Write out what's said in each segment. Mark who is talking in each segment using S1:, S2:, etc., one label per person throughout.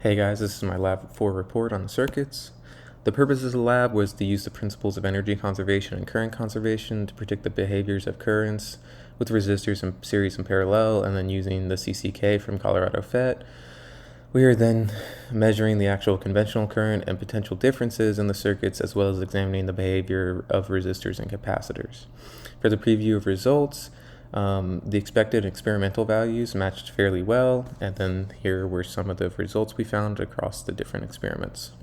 S1: Hey guys, this is my Lab 4 report on the circuits. The purpose of the lab was to use the principles of energy conservation and current conservation to predict the behaviors of currents with resistors in series and parallel, and then using the CCK from Colorado FET. We are then measuring the actual conventional current and potential differences in the circuits, as well as examining the behavior of resistors and capacitors. For the preview of results, the expected experimental values matched fairly well, and then here were some of the results we found across the different experiments.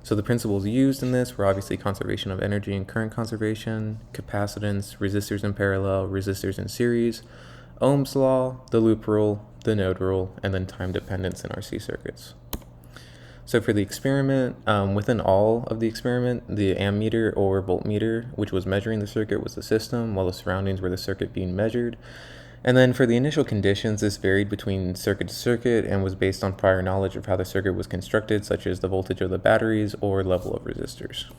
S1: So the principles used in this were obviously conservation of energy and current conservation, capacitance, resistors in parallel, resistors in series, Ohm's law, the loop rule, the node rule, and then time dependence in RC circuits. So for the experiment, within all of the experiment, the ammeter or voltmeter, which was measuring the circuit, was the system, while the surroundings were the circuit being measured. And then for the initial conditions, this varied between circuit to circuit and was based on prior knowledge of how the circuit was constructed, such as the voltage of the batteries or level of resistors.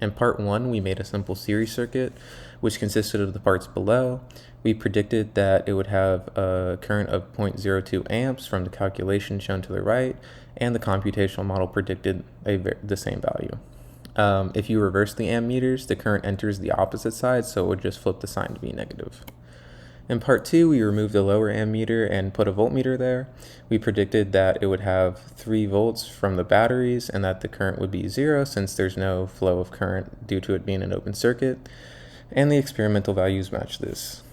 S1: In part 1, we made a simple series circuit, which consisted of the parts below. We predicted that it would have a current of 0.02 amps from the calculation shown to the right, and the computational model predicted the same value. If you reverse the ammeters, the current enters the opposite side, so it would just flip the sign to be negative. In part 2, we removed the lower ammeter and put a voltmeter there. We predicted that it would have 3 volts from the batteries and that the current would be 0 since there's no flow of current due to it being an open circuit, and the experimental values match this.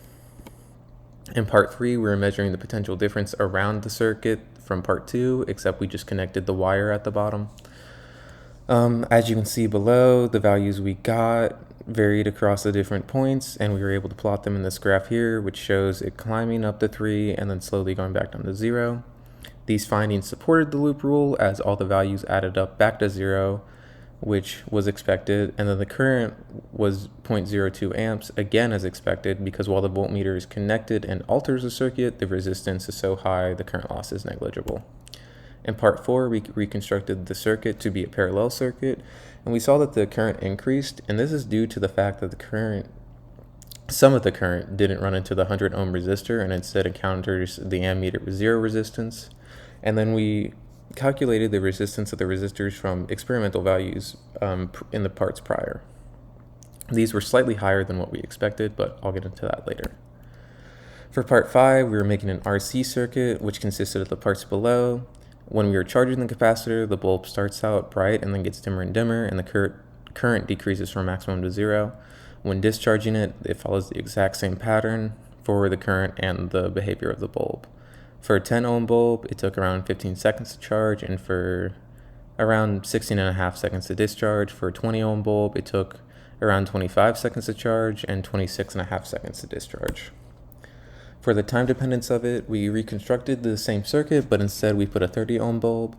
S1: In part 3, we were measuring the potential difference around the circuit from part 2, except we just connected the wire at the bottom. As you can see below, the values we got varied across the different points, and we were able to plot them in this graph here, which shows it climbing up to 3 and then slowly going back down to 0. These findings supported the loop rule as all the values added up back to 0, which was expected, and then the current was 0.02 amps, again as expected, because while the voltmeter is connected and alters the circuit, the resistance is so high the current loss is negligible. In part 4, we reconstructed the circuit to be a parallel circuit, and we saw that the current increased, and this is due to the fact that some of the current didn't run into the 100 ohm resistor and instead encounters the ammeter with 0 resistance. And then we calculated the resistance of the resistors from experimental values in the parts prior. These were slightly higher than what we expected, but I'll get into that later. For part 5, we were making an RC circuit, which consisted of the parts below. When we were charging the capacitor, the bulb starts out bright and then gets dimmer and dimmer, and the current decreases from maximum to 0. When discharging it, it follows the exact same pattern for the current and the behavior of the bulb. For a 10 ohm bulb, it took around 15 seconds to charge, and for around 16.5 seconds to discharge. For a 20 ohm bulb, it took around 25 seconds to charge and 26.5 seconds to discharge. For the time dependence of it, we reconstructed the same circuit, but instead we put a 30 ohm bulb,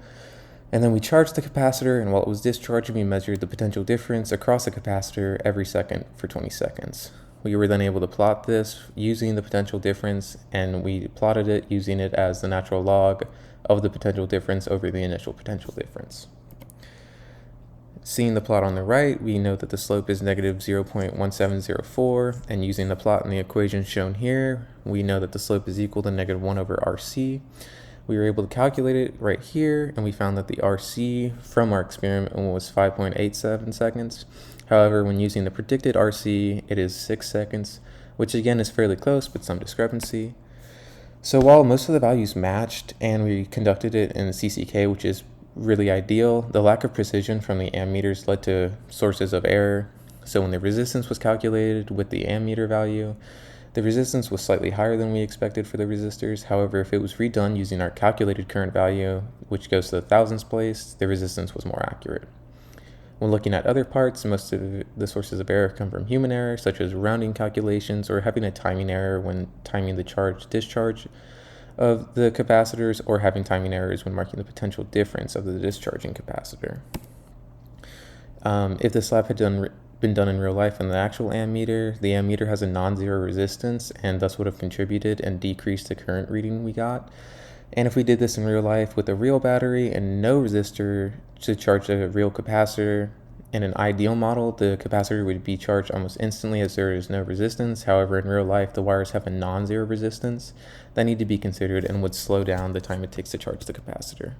S1: and then we charged the capacitor, and while it was discharging, we measured the potential difference across the capacitor every second for 20 seconds. We were then able to plot this using the potential difference, and we plotted it using it as the natural log of the potential difference over the initial potential difference. Seeing the plot on the right, we know that the slope is negative 0.1704, and using the plot in the equation shown here, we know that the slope is equal to negative 1 over RC. We were able to calculate it right here, and we found that the RC from our experiment was 5.87 seconds. However, when using the predicted RC, it is 6 seconds, which again is fairly close, but some discrepancy. So while most of the values matched, and we conducted it in CCK, which is really ideal, the lack of precision from the ammeters led to sources of error. So when the resistance was calculated with the ammeter value, the resistance was slightly higher than we expected for the resistors. However, if it was redone using our calculated current value, which goes to the thousandths place, the resistance was more accurate. When looking at other parts, most of the sources of error come from human error, such as rounding calculations or having a timing error when timing the charge-discharge of the capacitors, or having timing errors when marking the potential difference of the discharging capacitor. If this lab had been done in real life in the actual ammeter, the ammeter has a non-zero resistance and thus would have contributed and decreased the current reading we got. And if we did this in real life with a real battery and no resistor to charge a real capacitor, in an ideal model, the capacitor would be charged almost instantly as there is no resistance. However, in real life, the wires have a non-zero resistance that need to be considered and would slow down the time it takes to charge the capacitor.